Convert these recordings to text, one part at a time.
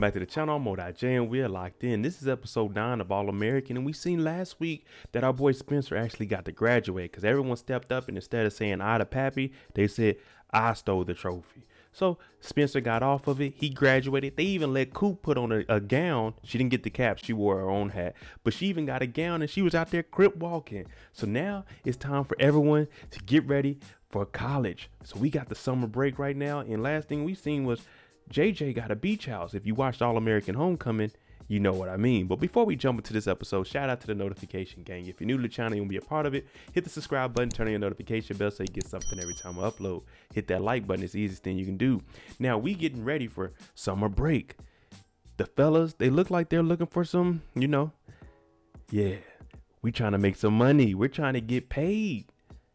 back to the channel. I'm J and we're locked in. This is episode 9 of All American, and we seen last week that our boy Spencer actually got to graduate because everyone stepped up, and instead of saying I to Pappy, they said I stole the trophy. So Spencer got off of it. He graduated. They even let Coop put on a gown. She didn't get the cap. She wore her own hat, but she even got a gown and she was out there crip walking. So now it's time for everyone to get ready for college. So we got the summer break right now, and last thing we seen was JJ got a beach house. If you watched All American Homecoming, you know what I mean. But before we jump into this episode, shout out to the notification gang. If you're new to the channel, you want to be a part of it, hit the subscribe button, turn on your notification bell so you get something every time I upload. Hit that like button. It's the easiest thing you can do. Now we getting ready for summer break. The fellas, they look like they're looking for some, yeah, we trying to make some money. We're trying to get paid.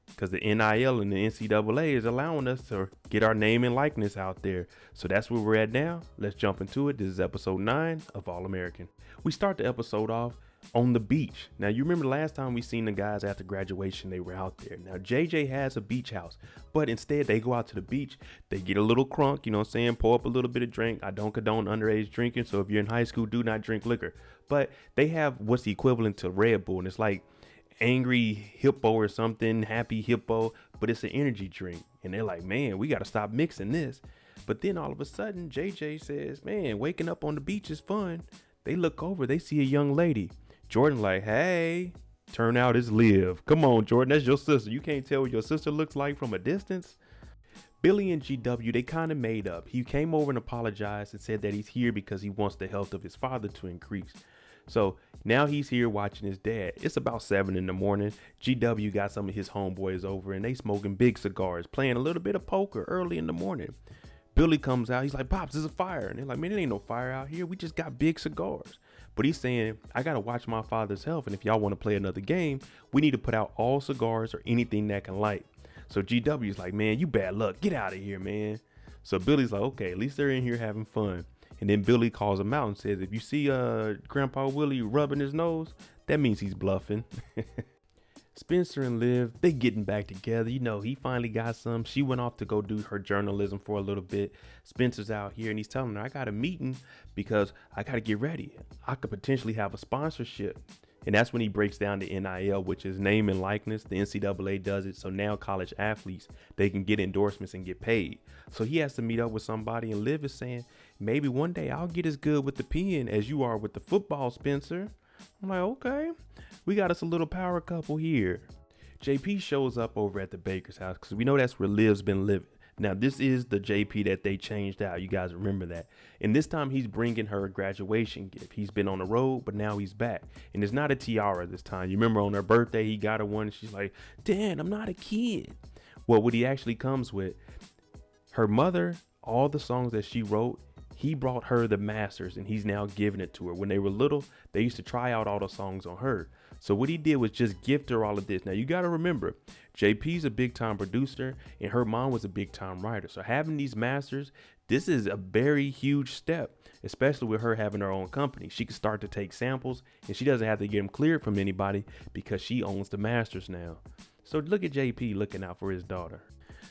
Because the NIL and the NCAA is allowing us to get our name and likeness out there. So that's where we're at now. Let's jump into it. This is episode 9 of All American. We start the episode off on the beach. Now, you remember last time we seen the guys after graduation, they were out there. Now, JJ has a beach house, but instead they go out to the beach. They get a little crunk, pour up a little bit of drink. I don't condone underage drinking. So if you're in high school, do not drink liquor. But they have what's the equivalent to Red Bull. And it's like angry hippo or something, happy hippo, but it's an energy drink. And they're like, man, we got to stop mixing this. But then all of a sudden JJ says, man, waking up on the beach is fun. They look over, they see a young lady. Jordan like, hey, turn out it's Liv. Come on, Jordan, that's your sister. You can't tell what your sister looks like from a distance. Billy and GW, they kind of made up. He came over and apologized and said that he's here because he wants the health of his father to increase. So now he's here watching his dad. It's about 7 in the morning. GW got some of his homeboys over and they smoking big cigars, playing a little bit of poker early in the morning. Billy comes out. He's like, Pops, there's a fire. And they're like, man, it ain't no fire out here. We just got big cigars. But he's saying, I got to watch my father's health. And if y'all want to play another game, we need to put out all cigars or anything that can light. So GW's like, man, you bad luck. Get out of here, man. So Billy's like, okay, at least they're in here having fun. And then Billy calls him out and says, if you see Grandpa Willie rubbing his nose, that means he's bluffing. Spencer and Liv, they getting back together. He finally got some. She went off to go do her journalism for a little bit. Spencer's out here and he's telling her, I got a meeting because I got to get ready. I could potentially have a sponsorship. And that's when he breaks down the NIL, which is name and likeness. The NCAA does it. So now college athletes, they can get endorsements and get paid. So he has to meet up with somebody, and Liv is saying, maybe one day I'll get as good with the pen as you are with the football, Spencer. I'm like, okay, we got us a little power couple here. JP shows up over at the baker's house because we know that's where Liv's been living. Now, this is the JP that they changed out. You guys remember that. And this time he's bringing her a graduation gift. He's been on the road, but now he's back. And it's not a tiara this time. You remember on her birthday, he got her one. And she's like, Dad, I'm not a kid. Well, what he actually comes with, her mother, all the songs that she wrote, he brought her the masters and he's now giving it to her. When they were little, they used to try out all the songs on her. So what he did was just gift her all of this. Now you got to remember, JP's a big time producer and her mom was a big time writer. So having these masters, this is a very huge step, especially with her having her own company. She can start to take samples and she doesn't have to get them cleared from anybody because she owns the masters now. So look at JP looking out for his daughter.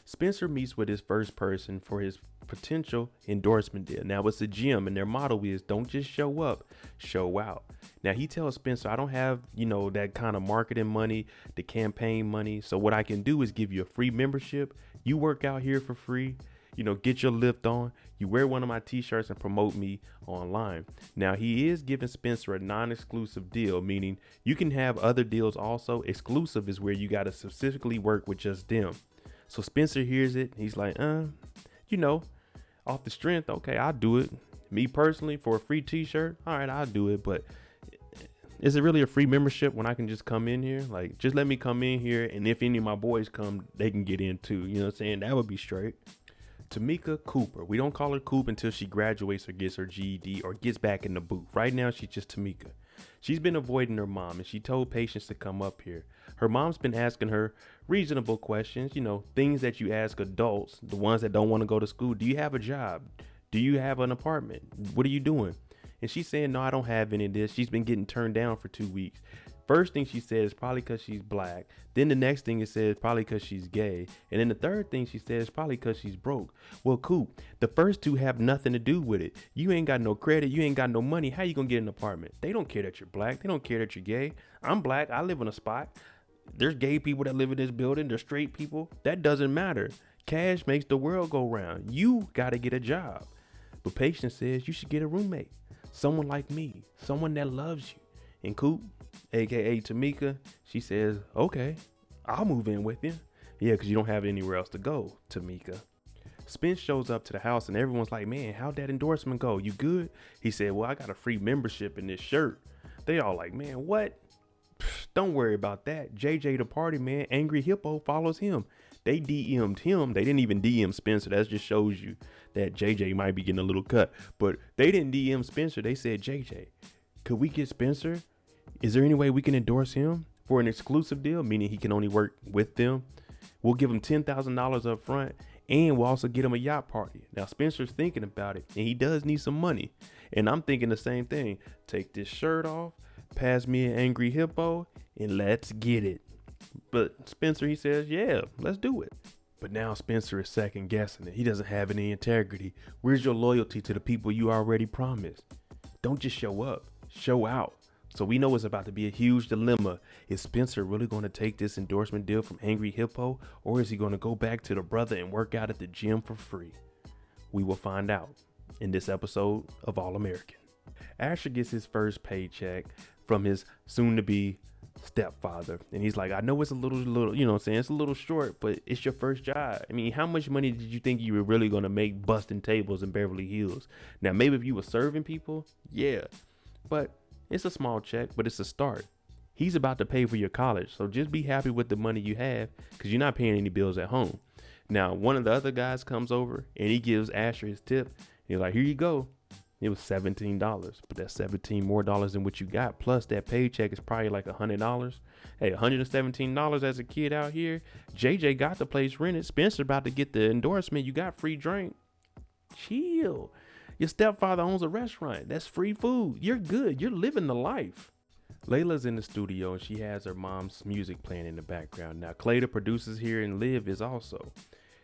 Spencer meets with his first person for his potential endorsement deal. Now it's a gym and their motto is don't just show up, show out. Now he tells Spencer, I don't have, that kind of marketing money, the campaign money. So what I can do is give you a free membership. You work out here for free, get your lift on. You wear one of my t-shirts and promote me online. Now he is giving Spencer a non-exclusive deal, meaning you can have other deals also. Exclusive is where you got to specifically work with just them. So Spencer hears it. He's like, off the strength. Okay, I'll do it. Me personally, for a free t-shirt. All right, I'll do it. But is it really a free membership when I can just come in here? Like, just let me come in here. And if any of my boys come, they can get in too. You know what I'm saying? That would be straight. Tamika Cooper. We don't call her Coop until she graduates or gets her GED or gets back in the booth. Right now, she's just Tamika. She's been avoiding her mom and she told Patience to come up here. Her mom's been asking her reasonable questions, things that you ask adults, the ones that don't want to go to school. Do you have a job? Do you have an apartment? What are you doing? And she's saying, no, I don't have any of this. She's been getting turned down for 2 weeks. First thing she said is probably because she's black. Then the next thing it says probably because she's gay. And then the third thing she says probably because she's broke. Well, Coop, the first two have nothing to do with it. You ain't got no credit. You ain't got no money. How you gonna get an apartment? They don't care that you're black. They don't care that you're gay. I'm black. I live in a spot. There's gay people that live in this building. There's straight people. That doesn't matter. Cash makes the world go round. You gotta get a job. But Patience says you should get a roommate. Someone like me. Someone that loves you. And Coop, aka Tamika, she says, okay, I'll move in with you. Yeah, because you don't have anywhere else to go, Tamika. Spence shows up to the house and everyone's like, man, how'd that endorsement go? You good? He said, well, I got a free membership in this shirt. They all like, man, what? Pfft, don't worry about that. JJ the party man, Angry Hippo follows him. They DM'd him. They didn't even DM Spencer. That just shows you that JJ might be getting a little cut. But they didn't DM Spencer. They said, JJ, could we get Spencer? Is there any way we can endorse him for an exclusive deal, meaning he can only work with them? We'll give him $10,000 up front, and we'll also get him a yacht party. Now, Spencer's thinking about it, and he does need some money. And I'm thinking the same thing. Take this shirt off, pass me an Angry Hippo, and let's get it. But Spencer, he says, yeah, let's do it. But now Spencer is second guessing it. He doesn't have any integrity. Where's your loyalty to the people you already promised? Don't just show up, show out. So we know it's about to be a huge dilemma. Is Spencer really going to take this endorsement deal from Angry Hippo, or is he going to go back to the brother and work out at the gym for free? We will find out in this episode of All American. Asher gets his first paycheck from his soon-to-be stepfather, and he's like, I know it's a little, you know what I'm saying, it's a little short, but it's your first job. I mean, how much money did you think you were really going to make busting tables in Beverly Hills? Now, maybe if you were serving people, yeah, but it's a small check, but it's a start. He's about to pay for your college, so just be happy with the money you have, because you're not paying any bills at home. Now, one of the other guys comes over, and he gives Asher his tip. He's like, here you go. It was $17, but that's $17 more than what you got. Plus, that paycheck is probably like $100. Hey, $117 as a kid out here. JJ got the place rented. Spencer about to get the endorsement. You got free drink. Chill. Your stepfather owns a restaurant. That's free food. You're good. You're living the life. Layla's in the studio and she has her mom's music playing in the background. Now, Clay, the producer's here, and Liv is also.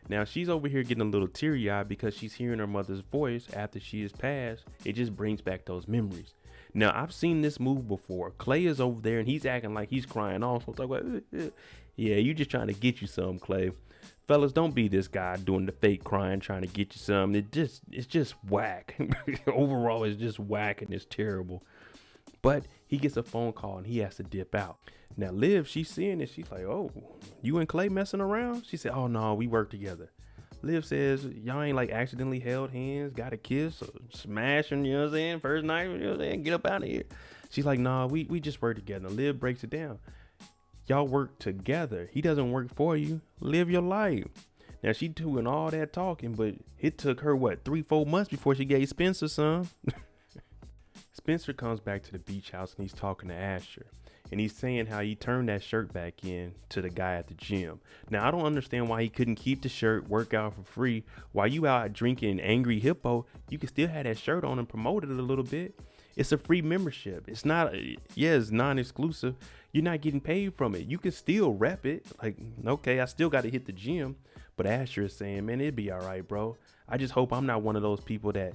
Now, she's over here getting a little teary-eyed because she's hearing her mother's voice after she has passed. It just brings back those memories. Now, I've seen this move before. Clay is over there and he's acting like he's crying also. Talk about, yeah, you just trying to get you some, Clay. Fellas, don't be this guy doing the fake crying, trying to get you some. It's just whack. Overall, it's just whack and it's terrible. But he gets a phone call and he has to dip out. Now, Liv, she's seeing it. She's like, oh, you and Clay messing around? She said, oh, no, we work together. Liv says, y'all ain't like accidentally held hands, got a kiss, or smashing, you know what I'm saying? First night, you know what I'm saying? Get up out of here. She's like, nah, we just work together. And Liv breaks it down. Y'all work together. He doesn't work for you. Live your life. Now, she doing all that talking, but it took her, 3-4 months before she gave Spencer some. Spencer comes back to the beach house and he's talking to Asher. And he's saying how he turned that shirt back in to the guy at the gym. Now, I don't understand why he couldn't keep the shirt, work out for free. While you out drinking Angry Hippo, you can still have that shirt on and promote it a little bit. It's a free membership. It's not, it's non-exclusive. You're not getting paid from it. You can still rep it. Like, okay, I still got to hit the gym. But Asher is saying, man, it'd be all right, bro. I just hope I'm not one of those people that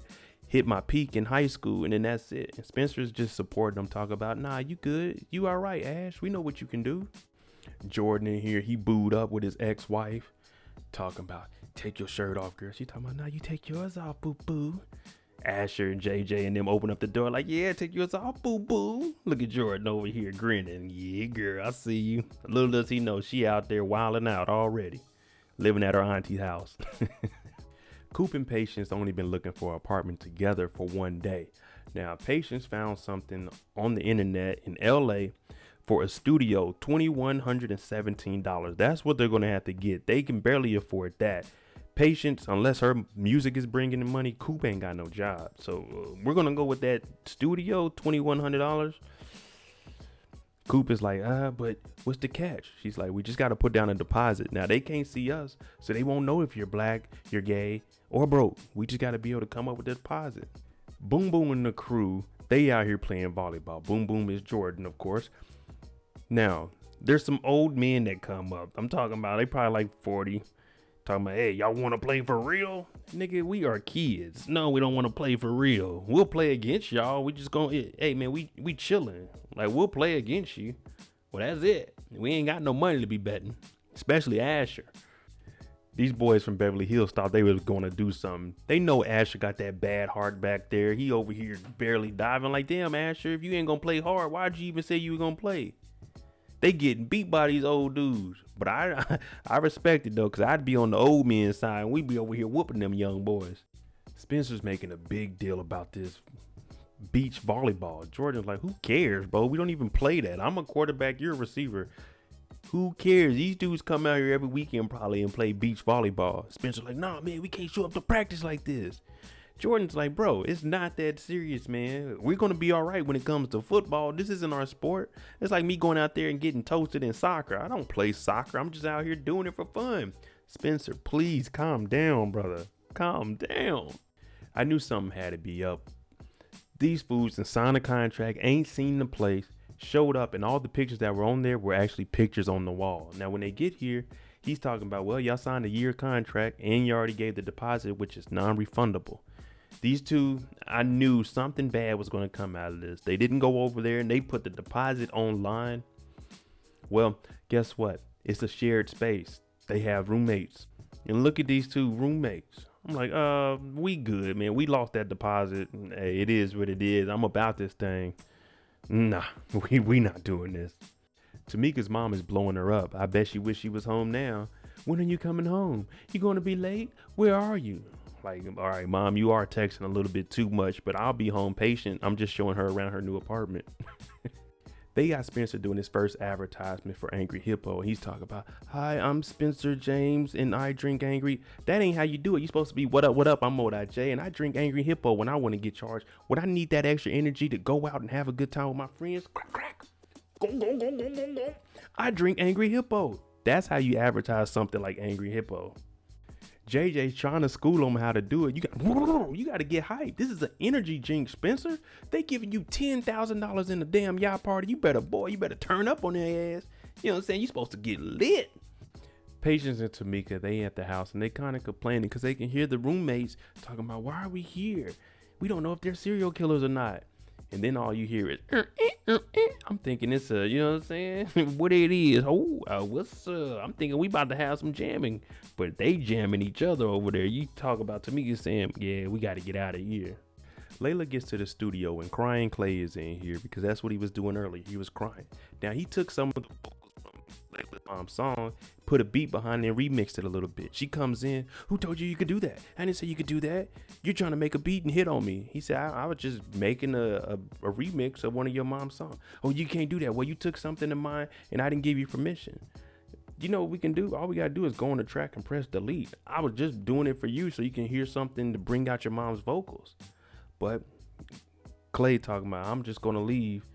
hit my peak in high school and then that's it. And Spencer's just supporting them, talk about, nah, you good. You all right, Ash. We know what you can do. Jordan in here, he booed up with his ex-wife, talking about, take your shirt off, girl. She talking about, nah, you take yours off, boo-boo. Asher and JJ and them open up the door like, yeah, take yours off, boo-boo. Look at Jordan over here grinning. Yeah, girl, I see you. Little does he know she out there wilding out already, living at her auntie's house. Coop and Patience only been looking for an apartment together for one day. Now, Patience found something on the internet in L.A. for a studio, $2,117. That's what they're going to have to get. They can barely afford that. Patience, unless her music is bringing in money, Coop ain't got no job. So we're going to go with that studio, $2,100. Coop is like, but what's the catch? She's like, we just got to put down a deposit. Now, they can't see us, so they won't know if you're black, you're gay, or broke. We just got to be able to come up with a deposit. Boom Boom and the crew, they out here playing volleyball. Boom Boom is Jordan, of course. Now, there's some old men that come up. I'm talking about they probably like 40. Talking about, hey, y'all want to play for real? Nigga, we are kids. No, we don't want to play for real. We'll play against y'all. We just gonna, hey man, we chilling. Like, we'll play against you. Well, that's it. We ain't got no money to be betting, especially Asher. These boys from Beverly Hills thought they was gonna do something. They know Asher got that bad heart back there. He over here barely diving. Like, damn, Asher, if you ain't gonna play hard, why'd you even say you were gonna play? They getting beat by these old dudes. But I respect it though, because I'd be on the old men's side and we'd be over here whooping them young boys. Spencer's making a big deal about this beach volleyball. Jordan's like, who cares, bro? We don't even play that. I'm a quarterback, you're a receiver. Who cares? These dudes come out here every weekend probably and play beach volleyball. Spencer's like, nah, man, we can't show up to practice like this. Jordan's like, bro, it's not that serious, man. We're going to be all right when it comes to football. This isn't our sport. It's like me going out there and getting toasted in soccer. I don't play soccer. I'm just out here doing it for fun. Spencer, please calm down, brother. Calm down. I knew something had to be up. These fools that signed a contract, ain't seen the place, showed up, and all the pictures that were on there were actually pictures on the wall. Now, when they get here, he's talking about, well, y'all signed a year contract and you already gave the deposit, which is non-refundable. These two, I knew something bad was going to come out of this. They didn't go over there and they put the deposit online. Well, guess what? It's a shared space. They have roommates. And look at these two roommates. I'm like, we good, man. We lost that deposit. Hey, it is what it is. I'm about this thing. Nah, we not doing this. Tamika's mom is blowing her up. I bet she wish she was home now. When are you coming home? You going to be late? Where are you? Like, all right, mom, you are texting a little bit too much, but I'll be home patient. I'm just showing her around her new apartment. They got Spencer doing his first advertisement for Angry Hippo. He's talking about, hi, I'm Spencer James and I drink Angry. That ain't how you do it. You're supposed to be, what up, I'm J and I drink Angry Hippo when I want to get charged. When I need that extra energy to go out and have a good time with my friends, crack, crack. Go, go, go, go, go, go. I drink Angry Hippo. That's how you advertise something like Angry Hippo. JJ's trying to school them how to do it. You got to get hyped. This is an energy drink, Spencer. They giving you $10,000 in the damn yacht party. You better turn up on their ass. You know what I'm saying? You supposed to get lit. Patience and Tamika, they at the house and they kind of complaining because they can hear the roommates talking about, why are we here? We don't know if they're serial killers or not. And then all you hear is, I'm thinking it's a, you know what I'm saying? What it is. What's I'm thinking we about to have some jamming, but they jamming each other over there. You talk about Tamika saying, yeah, we got to get out of here. Layla gets to the studio and crying Clay is in here because that's what he was doing earlier. He was crying. Now he took some of the vocals from Layla's song, put a beat behind it and remixed it a little bit. She comes in, who told you could do that? I didn't say you could do that. You're trying to make a beat and hit on me. He said, I was just making a remix of one of your mom's songs. Oh, you can't do that. Well, you took something of mine and I didn't give you permission. You know what we can do? All we got to do is go on the track and press delete. I was just doing it for you so you can hear something to bring out your mom's vocals. But Clay talking about, I'm just going to leave.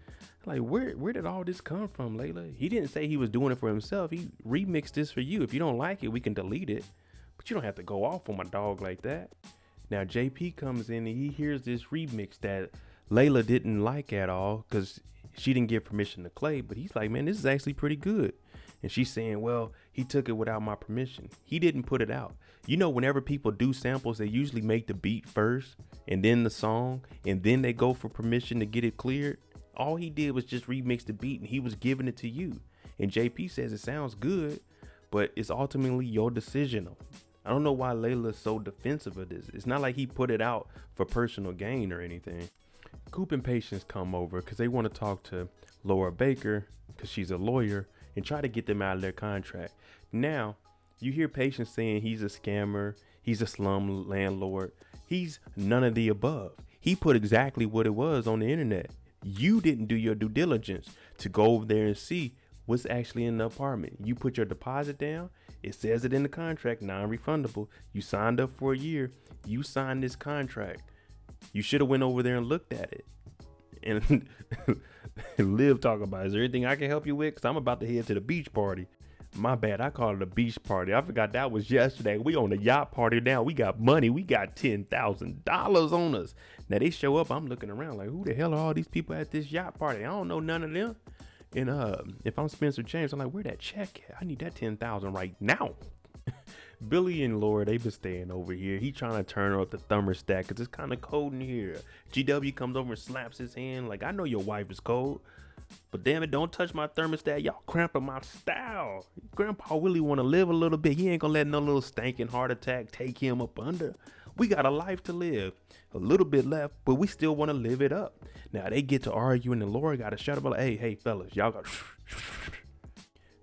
Like, where did all this come from, Layla? He didn't say he was doing it for himself. He remixed this for you. If you don't like it, we can delete it. But you don't have to go off on my dog like that. Now, JP comes in and he hears this remix that Layla didn't like at all because she didn't give permission to Clay. But he's like, man, this is actually pretty good. And she's saying, well, he took it without my permission. He didn't put it out. You know, whenever people do samples, they usually make the beat first and then the song, and then they go for permission to get it cleared. All he did was just remix the beat and he was giving it to you. And JP says it sounds good, but it's ultimately your decision. I don't know why Layla's so defensive of this. It's not like he put it out for personal gain or anything. Coop and Patience come over because they want to talk to Laura Baker because she's a lawyer and try to get them out of their contract. Now, you hear Patience saying he's a scammer, he's a slum landlord. He's none of the above. He put exactly what it was on the internet. You didn't do your due diligence to go over there and see what's actually in the apartment. You put your deposit down. It says it in the contract, non-refundable. You signed up for a year. You signed this contract. You should have went over there and looked at it. And Liv talking about, is there anything I can help you with? Because I'm about to head to the beach party. My bad, I called it a beach party. I forgot that was yesterday. We on the yacht party now. We got money. We got $10,000 on us. Now they show up. I'm looking around like, who the hell are all these people at this yacht party? I don't know none of them. And if I'm Spencer James, I'm like, where that check at? I need that 10,000 right now. Billy and Laura, they been staying over here. He trying to turn up the thermostat because it's kind of cold in here. GW comes over and slaps his hand like, I know your wife is cold, but damn it, don't touch my thermostat. Y'all cramping my style. Grandpa really want to live a little bit. He ain't gonna let no little stinking heart attack take him up under. We got a life to live. A little bit left, but we still want to live it up. Now they get to arguing and Laura got to shut up like, hey fellas, y'all got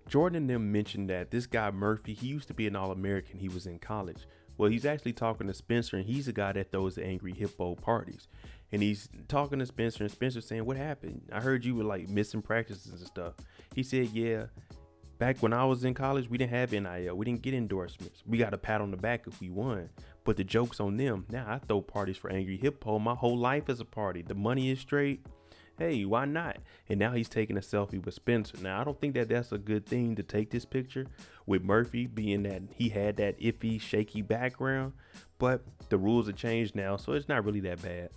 Jordan and them mentioned that this guy Murphy, he used to be an All-American. He was in college. Well, he's actually talking to Spencer, and he's a guy that throws the angry hippo parties. And he's talking to Spencer, and Spencer saying, what happened? I heard you were like missing practices and stuff. He said, yeah, back when I was in college, we didn't have NIL. We didn't get endorsements. We got a pat on the back if we won. But the joke's on them. Now I throw parties for Angry Hippo. My whole life is a party. The money is straight. Hey, why not? And now he's taking a selfie with Spencer. Now, I don't think that that's a good thing to take this picture with Murphy, being that he had that iffy, shaky background. But the rules have changed now, so it's not really that bad.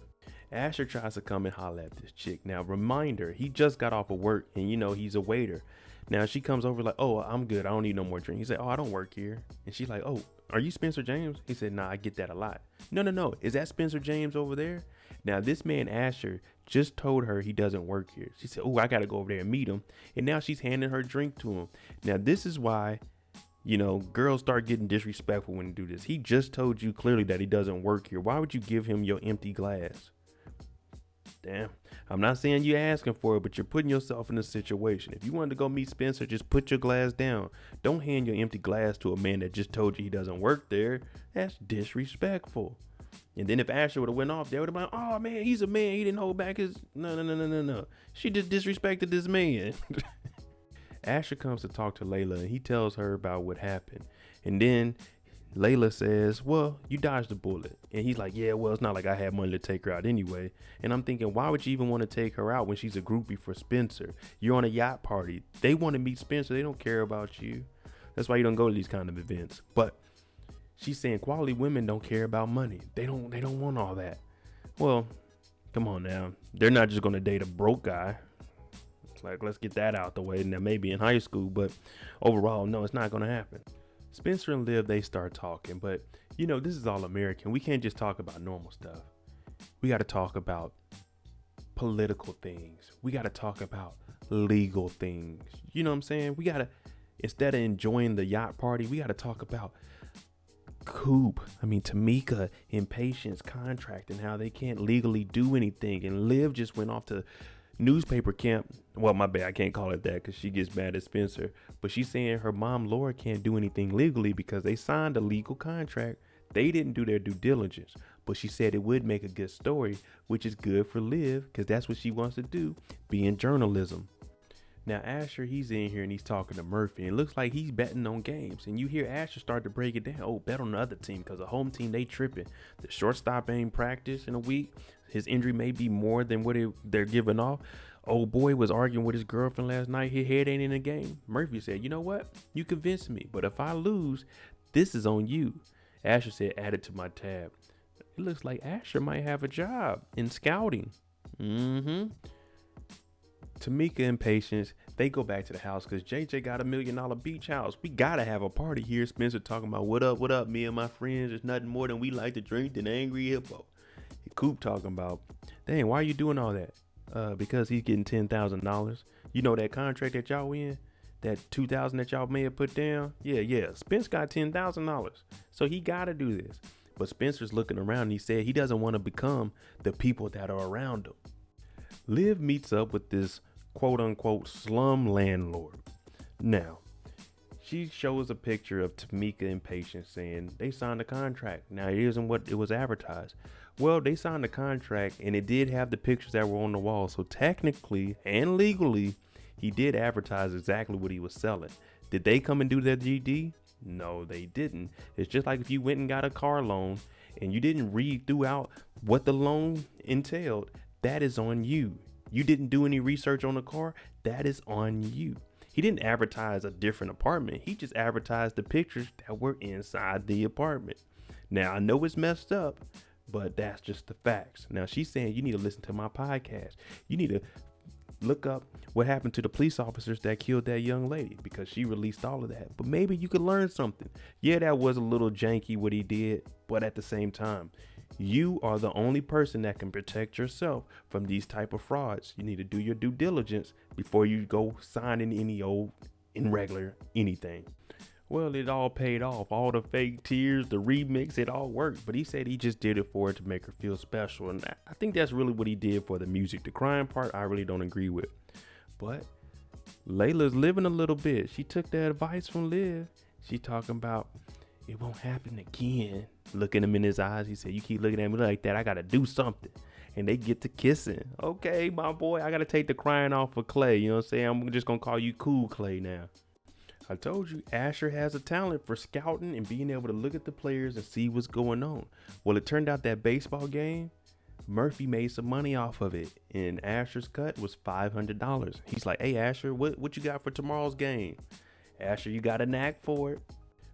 Asher tries to come and holler at this chick. Now, reminder, he just got off of work and, you know, he's a waiter. Now, she comes over like, oh, I'm good. I don't need no more drink. He said, oh, I don't work here. And she's like, oh, are you Spencer James? He said, nah, I get that a lot. No. Is that Spencer James over there? Now, this man, Asher, just told her he doesn't work here. She said, oh, I got to go over there and meet him. And now she's handing her drink to him. Now, this is why, you know, girls start getting disrespectful when they do this. He just told you clearly that he doesn't work here. Why would you give him your empty glass? Damn. I'm not saying you're asking for it, but you're putting yourself in a situation. If you wanted to go meet Spencer, just put your glass down. Don't hand your empty glass to a man that just told you he doesn't work there. That's disrespectful. And then if Asher would have went off, they would have been like, oh man, he's a man. He didn't hold back his. No. She just disrespected this man. Asher comes to talk to Layla and he tells her about what happened. And then Layla says, well, you dodged the bullet. And he's like, yeah, well, it's not like I had money to take her out anyway. And I'm thinking, why would you even want to take her out when she's a groupie for Spencer? You're on a yacht party. They want to meet Spencer. They don't care about you. That's why you don't go to these kind of events. But she's saying quality women don't care about money. They don't want all that. Well, come on now. They're not just going to date a broke guy. It's like, let's get that out the way. Now, maybe in high school, but overall, no, it's not going to happen. Spencer and Liv, they start talking, but you know, this is all American. We can't just talk about normal stuff. We got to talk about political things. We got to talk about legal things. You know what I'm saying? We got to, instead of enjoying the yacht party, we got to talk about Tamika and Patience contract and how they can't legally do anything. And Liv just went off to newspaper camp. Well, my bad, I can't call it that because she gets mad at Spencer. But she's saying her mom, Laura, can't do anything legally because they signed a legal contract. They didn't do their due diligence. But she said it would make a good story, which is good for Liv because that's what she wants to do, be in journalism. Now, Asher, he's in here and he's talking to Murphy. And it looks like he's betting on games. And you hear Asher start to break it down. Oh, bet on the other team because the home team, they tripping. The shortstop ain't practiced in a week. His injury may be more than what they're giving off. Old boy was arguing with his girlfriend last night. His head ain't in the game. Murphy said, you know what? You convinced me. But if I lose, this is on you. Asher said, add it to my tab. It looks like Asher might have a job in scouting. Tamika and Patience, they go back to the house because JJ got $1 million beach house. We gotta have a party here. Spencer talking about what up, me and my friends. There's nothing more than we like to drink than Angry Hippo. Coop talking about, dang, why are you doing all that? Because he's getting $10,000. You know that contract that y'all in, that $2,000 that y'all may have put down. Yeah. Spence got $10,000, so he gotta do this. But Spencer's looking around and he said he doesn't want to become the people that are around him. Liv meets up with this quote unquote slum landlord. Now, she shows a picture of Tamika and Patience saying they signed a contract. Now, it isn't what it was advertised. Well, they signed a contract and it did have the pictures that were on the wall. So technically and legally, he did advertise exactly what he was selling. Did they come and do their GD? No, they didn't. It's just like if you went and got a car loan and you didn't read throughout what the loan entailed, that is on you. You didn't do any research on the car, that is on you. He didn't advertise a different apartment. He just advertised the pictures that were inside the apartment. Now, I know it's messed up, but that's just the facts. Now, she's saying you need to listen to my podcast. You need to look up what happened to the police officers that killed that young lady, because she released all of that. But maybe you could learn something. Yeah, that was a little janky what he did, but at the same time, you are the only person that can protect yourself from these type of frauds. You need to do your due diligence before you go signing any old irregular anything. Well, it all paid off. All the fake tears, the remix, it all worked. But he said he just did it for her to make her feel special. And I think that's really what he did for the music. The crying part, I really don't agree with. But Layla's living a little bit. She took that advice from Liv. She talking about it won't happen again. Looking him in his eyes, he said, you keep looking at me like that, I gotta do something. And they get to kissing. Okay, my boy, I gotta take the crying off of Clay. You know what I'm saying? I'm just gonna call you Cool Clay now. I told you, Asher has a talent for scouting and being able to look at the players and see what's going on. Well, it turned out that baseball game, Murphy made some money off of it, and Asher's cut was $500. He's like, hey, Asher, what you got for tomorrow's game? Asher, you got a knack for it.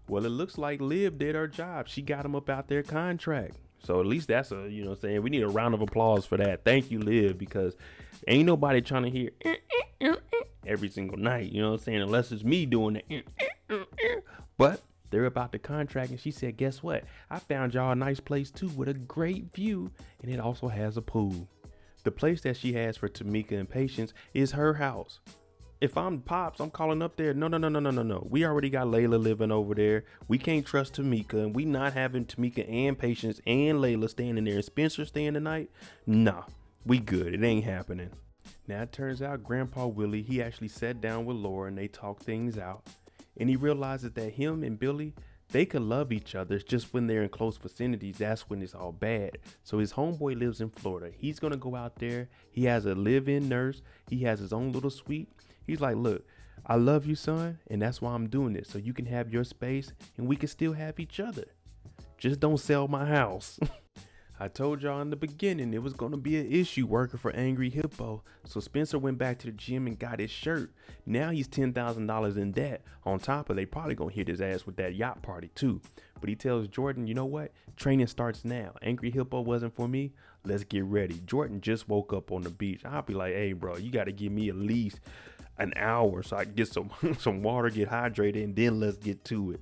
Well, it looks like Liv did her job. She got him up out their contract. So at least that's a, you know what I'm saying, we need a round of applause for that. Thank you, Liv, because ain't nobody trying to hear every single night, you know what I'm saying, unless it's me doing it. But they're about the contract, and she said, guess what? I found y'all a nice place too with a great view, and it also has a pool. The place that she has for Tamika and Patience is her house. If I'm Pops, I'm calling up there. No. We already got Layla living over there. We can't trust Tamika, and we not having Tamika and Patience and Layla staying in there and Spencer staying tonight. Nah, we good. It ain't happening. Now it turns out Grandpa Willie, he actually sat down with Laura and they talked things out. And he realizes that him and Billy, they could love each other. It's just when they're in close vicinities, that's when it's all bad. So his homeboy lives in Florida. He's going to go out there. He has a live-in nurse. He has his own little suite. He's like, look, I love you, son, and that's why I'm doing this. So you can have your space and we can still have each other. Just don't sell my house. I told y'all in the beginning it was going to be an issue working for Angry Hippo. So Spencer went back to the gym and got his shirt. Now he's $10,000 in debt. On top of they probably going to hit his ass with that yacht party too. But he tells Jordan, you know what? Training starts now. Angry Hippo wasn't for me. Let's get ready. Jordan just woke up on the beach. I'll be like, hey, bro, you got to give me at least an hour so I can get some water, get hydrated, and then let's get to it.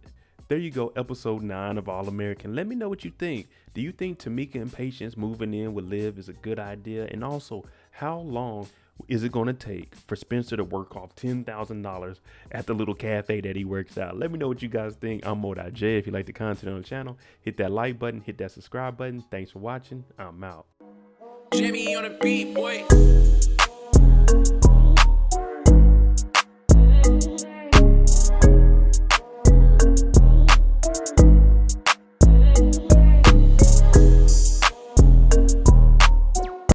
There you go, episode 9 of All American. Let me know what you think. Do you think Tamika and Patience moving in with Liv is a good idea? And also, how long is it going to take for Spencer to work off $10,000 at the little cafe that he works out? Let me know what you guys think. I'm Mo.J. If you like the content on the channel, hit that like button, hit that subscribe button. Thanks for watching. I'm out. Jimmy on the beat, boy.